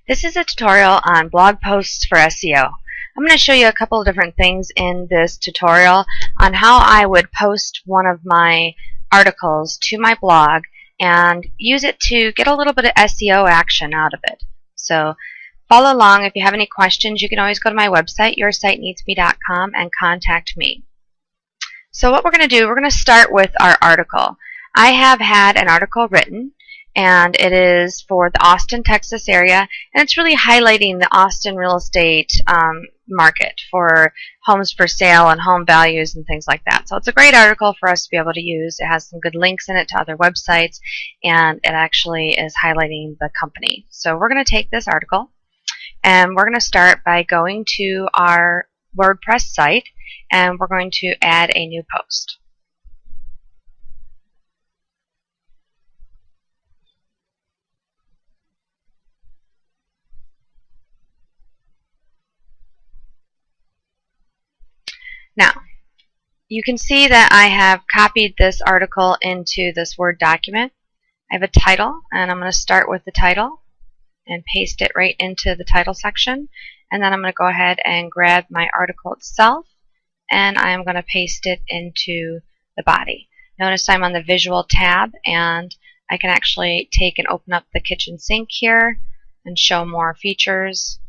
This is a tutorial on blog posts for SEO. I'm going to show you a couple of different things in this tutorial on how I would post one of my articles to my blog and use it to get a little bit of SEO action out of it. So follow along. If you have any questions, you can always go to my website, YourSiteNeedsMe.com, and contact me. So what we're going to do, we're going to start with our article. I have had an article written, and it is for the Austin, Texas area, and it's really highlighting the Austin real estate market for homes for sale and home values and things like that. So it's a great article for us to be able to use. It has some good links in it to other websites, and it actually is highlighting the company. So we're going to take this article, and we're going to start by going to our WordPress site, and we're going to add a new post. Now, you can see that I have copied this article into this Word document. I have a title, and I'm going to start with the title and paste it right into the title section. And then I'm going to go ahead and grab my article itself, and I'm going to paste it into the body. Notice I'm on the Visual tab, and I can actually take and open up the kitchen sink here and show more features,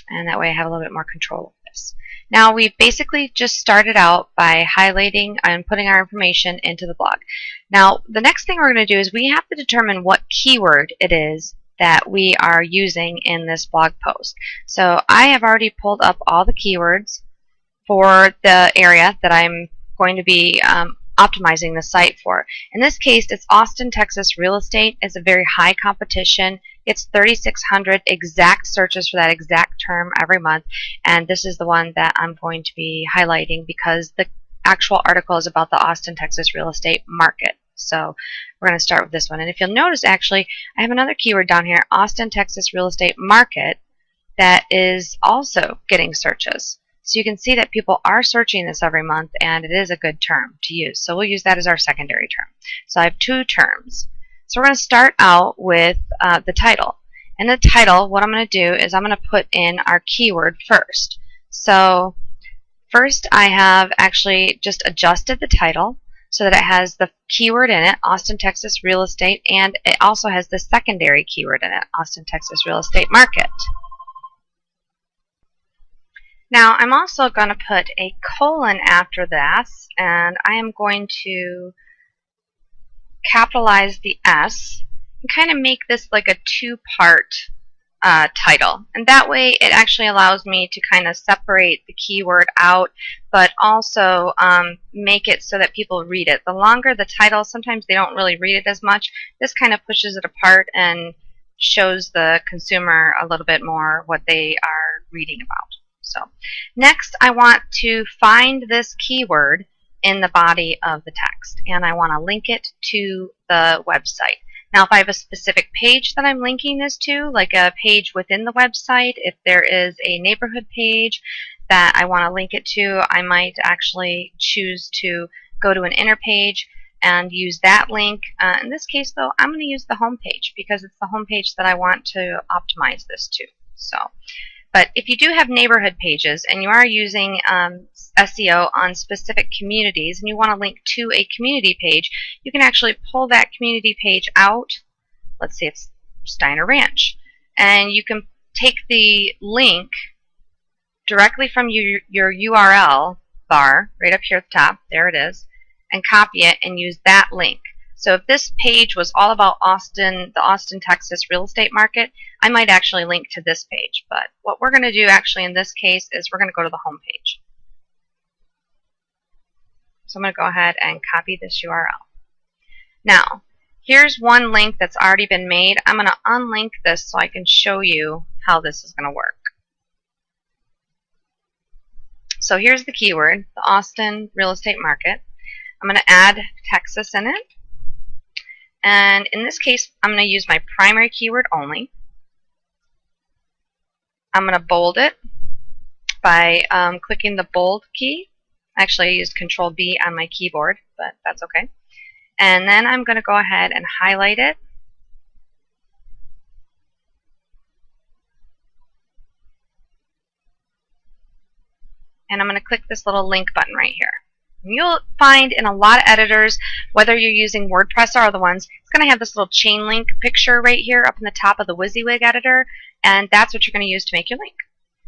and that way I have a little bit more control of this. Now we basically just started out by highlighting and putting our information into the blog. Now the next thing we're going to do is we have to determine what keyword it is that we are using in this blog post. So I have already pulled up all the keywords for the area that I'm going to be optimizing the site for. In this case, it's Austin, Texas real estate. It's a very high competition. It's 3,600 exact searches for that exact term every month, and this is the one that I'm going to be highlighting because the actual article is about the Austin, Texas real estate market. So we're going to start with this one. And if you'll notice, actually, I have another keyword down here, Austin, Texas real estate market, that is also getting searches. So you can see that people are searching this every month, and it is a good term to use. So we'll use that as our secondary term. So I have two terms. So we're going to start out with the title. In the title, what I'm going to do is I'm going to put in our keyword first. So first I have actually just adjusted the title so that it has the keyword in it, Austin, Texas real estate, and it also has the secondary keyword in it, Austin, Texas real estate market. Now I'm also going to put a colon after this, and I am going to capitalize the S and kind of make this like a two-part title. And that way it actually allows me to kind of separate the keyword out, but also make it so that people read it. The longer the title, sometimes they don't really read it as much. This kind of pushes it apart and shows the consumer a little bit more what they are reading about. So next I want to find this keyword in the body of the text, and I want to link it to the website. Now if I have a specific page that I'm linking this to, like a page within the website, if there is a neighborhood page that I want to link it to, I might actually choose to go to an inner page and use that link. In this case though, I'm going to use the home page because it's the home page that I want to optimize this to. But if you do have neighborhood pages and you are using SEO on specific communities and you want to link to a community page, you can actually pull that community page out. Let's say it's Steiner Ranch. And you can take the link directly from your URL bar right up here at the top, there it is, and copy it and use that link. So if this page was all about Austin, the Austin, Texas real estate market, I might actually link to this page. But what we're going to do actually in this case is we're going to go to the home page. So I'm going to go ahead and copy this URL. Now, here's one link that's already been made. I'm going to unlink this so I can show you how this is going to work. So here's the keyword, the Austin real estate market. I'm going to add Texas in it. And in this case, I'm going to use my primary keyword only. I'm going to bold it by clicking the bold key. Actually, I used Control B on my keyboard, but that's okay. And then I'm going to go ahead and highlight it and I'm going to click this little link button right here. And you'll find in a lot of editors, whether you're using WordPress or other ones, it's going to have this little chain link picture right here up in the top of the WYSIWYG editor, and that's what you're going to use to make your link.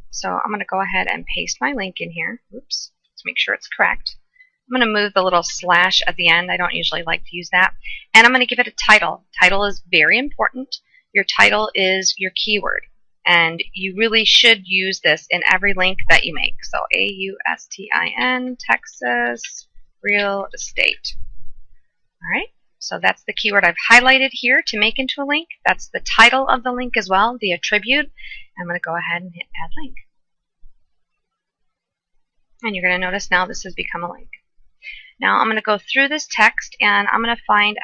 So I'm going to go ahead and paste my link in here. Oops, to make sure it's correct. I'm going to move the little slash at the end. I don't usually like to use that. And I'm going to give it a title. Title is very important. Your title is your keyword. And you really should use this in every link that you make. So AUSTIN, Texas, real estate. All right, so that's the keyword I've highlighted here to make into a link. That's the title of the link as well, the attribute. I'm going to go ahead and hit add link. And you're going to notice now this has become a link. Now I'm going to go through this text and I'm going to find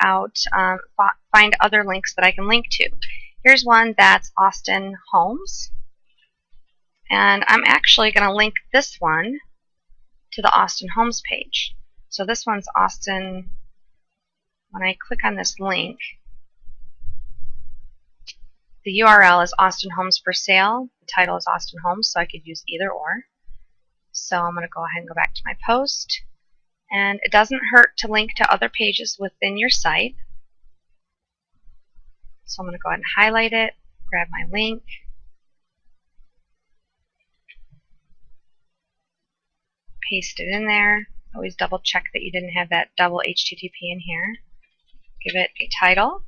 other links that I can link to. Here's one that's Austin Homes. And I'm actually going to link this one to the Austin Homes page. So this one's Austin. When I click on this link, the URL is Austin Homes for Sale. The title is Austin Homes, so I could use either or. So I'm going to go ahead and go back to my post. And it doesn't hurt to link to other pages within your site. So I'm going to go ahead and highlight it, grab my link, paste it in there. Always double check that you didn't have that double HTTP in here. Give it a title,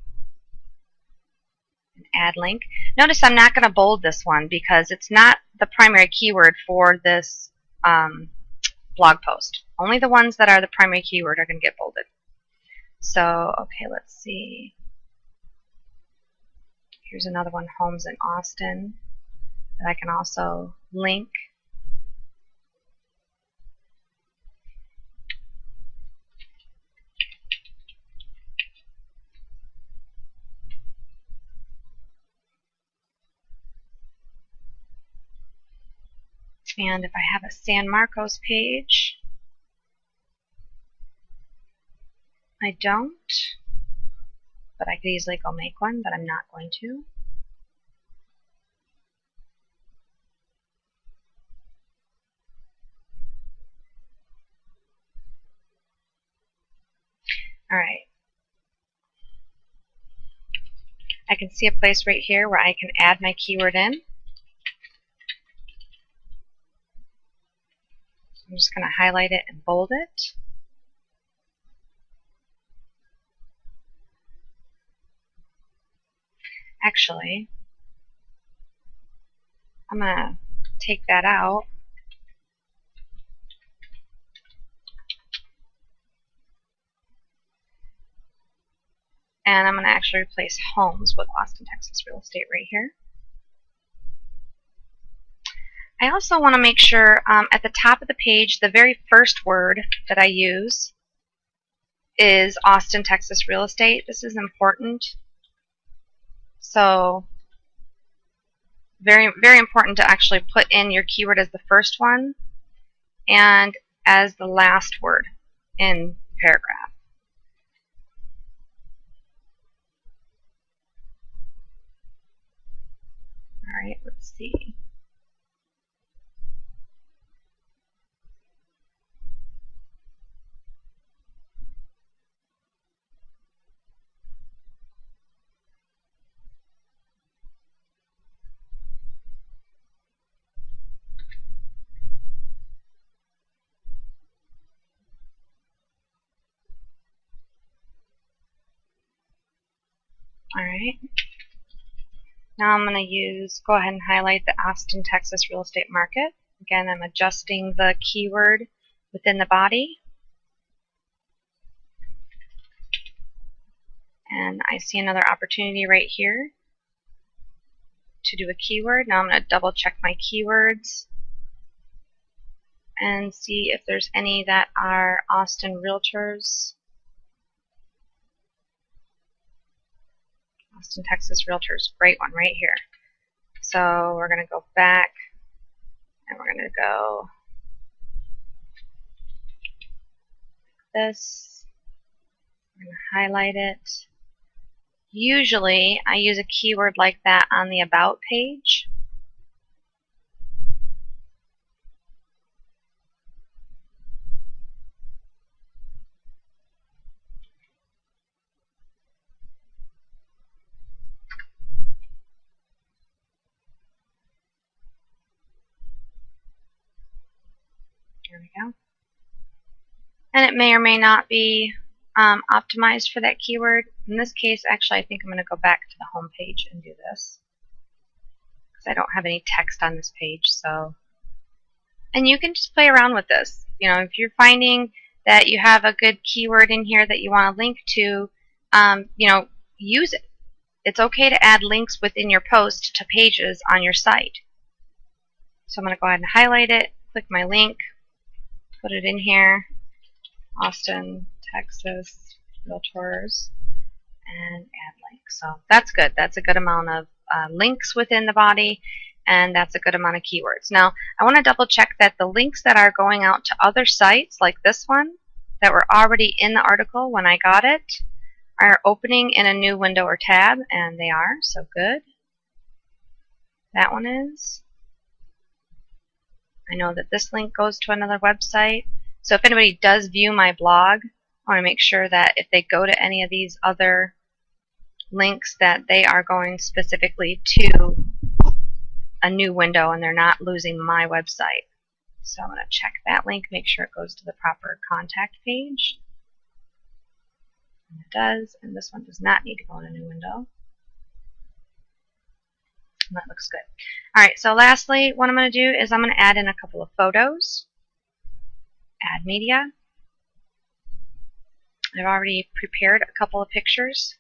and add link. Notice I'm not going to bold this one because it's not the primary keyword for this blog post. Only the ones that are the primary keyword are going to get bolded. So, okay, let's see. Here's another one, Homes in Austin, that I can also link. And if I have a San Marcos page, I don't, but I could easily go make one, but I'm not going to. All right. I can see a place right here where I can add my keyword in. I'm just going to highlight it and bold it. Actually, I'm going to take that out. And I'm going to actually replace homes with Austin, Texas real estate right here. I also want to make sure at the top of the page, the very first word that I use is Austin, Texas real estate. This is important. So very, very important to actually put in your keyword as the first one and as the last word in the paragraph. All right, let's see. All right. Now I'm going to go ahead and highlight the Austin, Texas real estate market. Again, I'm adjusting the keyword within the body. And I see another opportunity right here to do a keyword. Now I'm going to double check my keywords and see if there's any that are Austin Realtors. Austin, Texas Realtors, great one right here. So we're going to go back and we're going to go like this. We're going to highlight it. Usually I use a keyword like that on the About page. There we go. And it may or may not be optimized for that keyword. In this case, actually, I think I'm going to go back to the home page and do this, because I don't have any text on this page. So, and you can just play around with this. You know, if you're finding that you have a good keyword in here that you want to link to, you know, use it. It's okay to add links within your post to pages on your site. So I'm going to go ahead and highlight it, click my link, put it in here, Austin, Texas Realtors, and add link. So that's good. That's a good amount of links within the body, and that's a good amount of keywords. Now, I want to double check that the links that are going out to other sites, like this one, that were already in the article when I got it, are opening in a new window or tab, and they are, so good. That one is. I know that this link goes to another website. So if anybody does view my blog, I want to make sure that if they go to any of these other links that they are going specifically to a new window and they're not losing my website. So I'm going to check that link, make sure it goes to the proper contact page. And it does, and this one does not need to go in a new window. And that looks good. Alright, so lastly, what I'm going to do is I'm going to add in a couple of photos. Add media. I've already prepared a couple of pictures.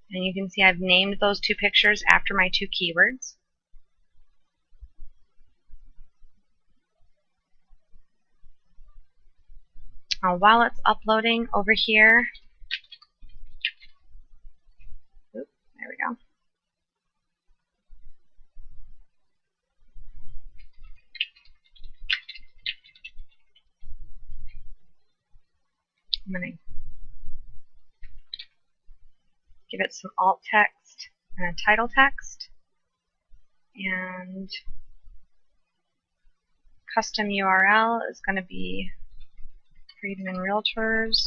And you can see I've named those two pictures after my two keywords. While it's uploading over here, there we go. I'm going to give it some alt text and a title text, and custom URL is going to be Freedom and Realtors.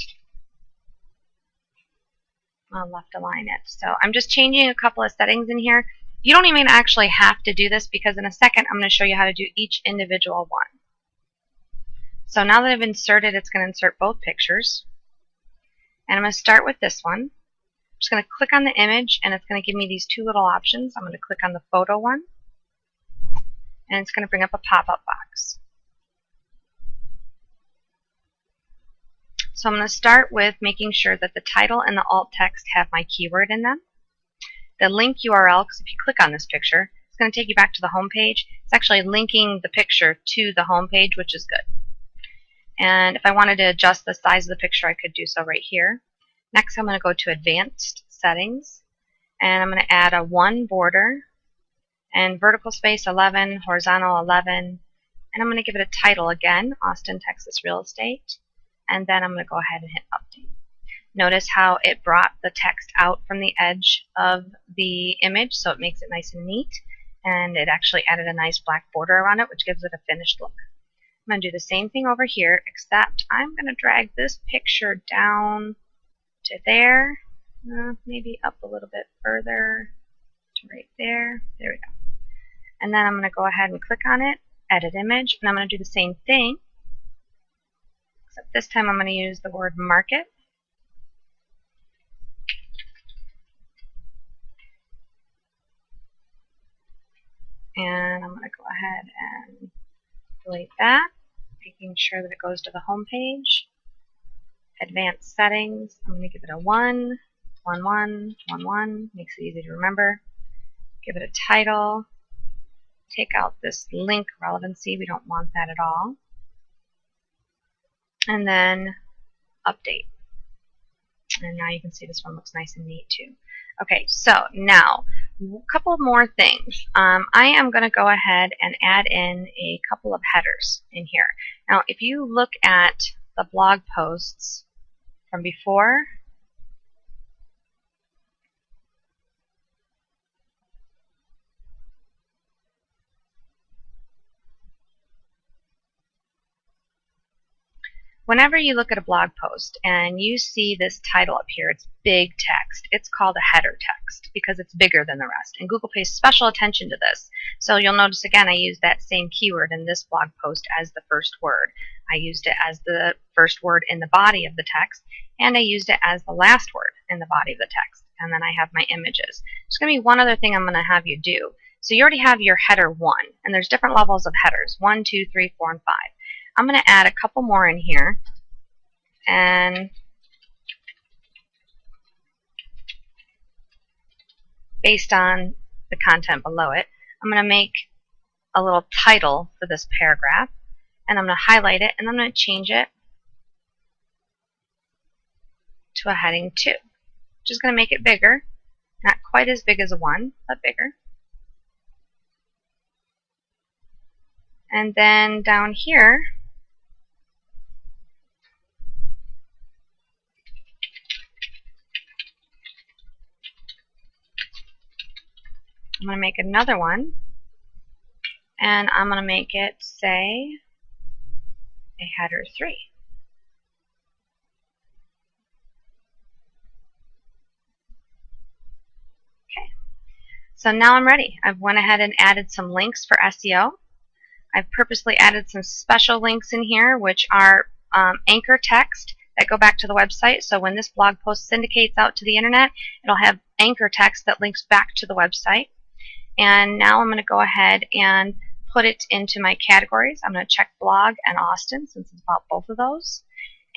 I'll left align it. So I'm just changing a couple of settings in here. You don't even actually have to do this, because in a second I'm going to show you how to do each individual one. So now that I've inserted, it's going to insert both pictures. And I'm going to start with this one. I'm just going to click on the image, and it's going to give me these two little options. I'm going to click on the photo one, and it's going to bring up a pop-up box. So I'm going to start with making sure that the title and the alt text have my keyword in them. The link URL, because if you click on this picture, it's going to take you back to the home page. It's actually linking the picture to the home page, which is good. And if I wanted to adjust the size of the picture, I could do so right here. Next, I'm going to go to Advanced Settings, and I'm going to add a 1 border, and vertical space 11, horizontal 11, and I'm going to give it a title again, Austin, Texas Real Estate, and then I'm going to go ahead and hit Update. Notice how it brought the text out from the edge of the image, so it makes it nice and neat, and it actually added a nice black border around it, which gives it a finished look. I'm going to do the same thing over here, except I'm going to drag this picture down to there, maybe up a little bit further to right there. There we go. And then I'm going to go ahead and click on it, Edit Image, and I'm going to do the same thing, except this time I'm going to use the word Market. And I'm going to go ahead and delete that, making sure that it goes to the home page. Advanced Settings, I'm going to give it a 1, 1, 1, 1, 1, makes it easy to remember. Give it a title. Take out this link relevancy, we don't want that at all. And then Update. And now you can see this one looks nice and neat too. Okay, so now a couple more things. I am going to go ahead and add in a couple of headers in here. Now, if you look at the blog posts from before Whenever you look at a blog post and you see this title up here, it's big text. It's called a header text because it's bigger than the rest. And Google pays special attention to this. So you'll notice again I used that same keyword in this blog post as the first word. I used it as the first word in the body of the text, and I used it as the last word in the body of the text. And then I have my images. There's going to be one other thing I'm going to have you do. So you already have your header 1, and there's different levels of headers, 1, 2, 3, 4, and 5. I'm going to add a couple more in here, and based on the content below it, I'm going to make a little title for this paragraph, and I'm going to highlight it, and I'm going to change it to a heading 2. Just going to make it bigger, not quite as big as a 1, but bigger. And then down here, I'm going to make another one, and I'm going to make it say a header 3. Okay, so now I'm ready. I've went ahead and added some links for SEO. I've purposely added some special links in here, which are anchor text that go back to the website. So when this blog post syndicates out to the internet, it'll have anchor text that links back to the website. And now I'm going to go ahead and put it into my categories. I'm going to check blog and Austin since it's about both of those.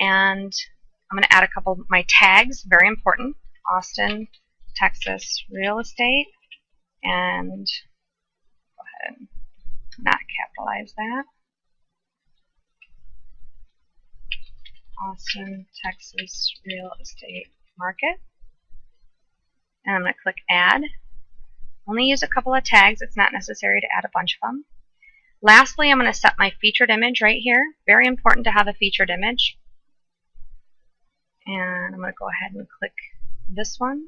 And I'm going to add a couple of my tags, very important. Austin, Texas real estate, and go ahead and not capitalize that. Austin, Texas real estate market. And I'm going to click add. Only use a couple of tags. It's not necessary to add a bunch of them. Lastly, I'm going to set my featured image right here. Very important to have a featured image. And I'm going to go ahead and click this one,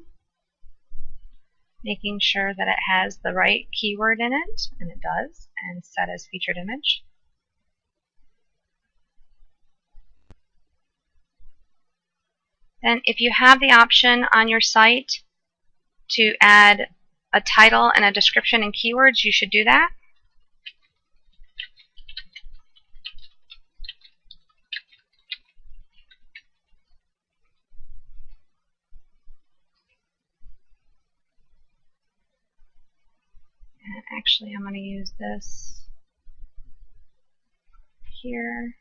making sure that it has the right keyword in it, and it does, and set as featured image. Then if you have the option on your site to add a title and a description and keywords, you should do that. And actually, I'm going to use this here.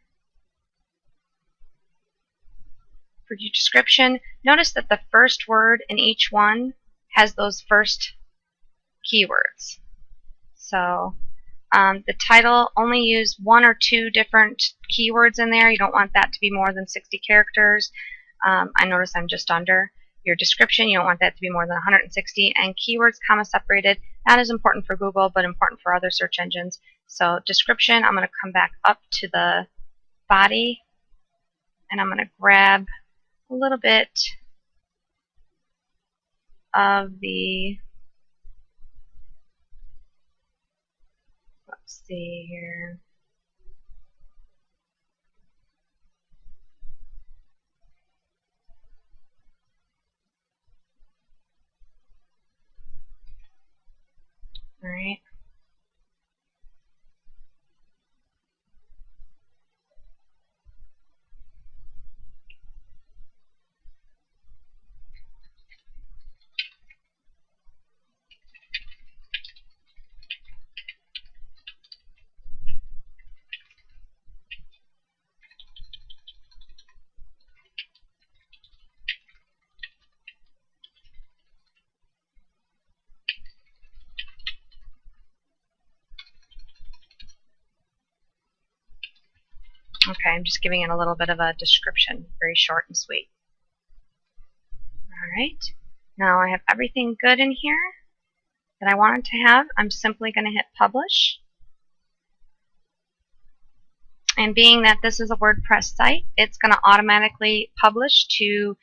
For your description, notice that the first word in each one has those first keywords. So the title, only use 1 or 2 different keywords in there. You don't want that to be more than 60 characters. I notice I'm just under. Your description, you don't want that to be more than 160. And keywords, comma separated, that is important for Google, but important for other search engines. So description, I'm going to come back up to the body, and I'm going to grab a little bit of the, let's see here, all right. Okay, I'm just giving it a little bit of a description, very short and sweet. Alright, now I have everything good in here that I wanted to have. I'm simply going to hit publish. And being that this is a WordPress site, it's going to automatically publish to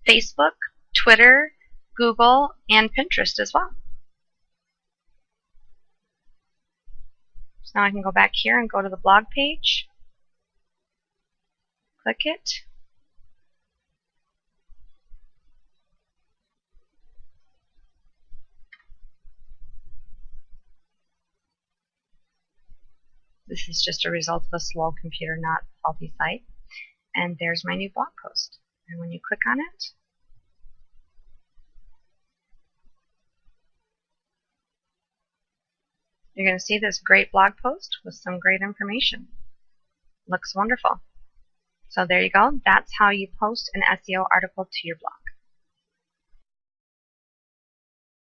Facebook, Twitter, Google, and Pinterest as well. So now I can go back here and go to the blog page. click it. This is just a result of a slow computer, not a faulty site. And there's my new blog post. And when you click on it, you're going to see this great blog post with some great information. Looks wonderful. So there you go. That's how you post an SEO article to your blog.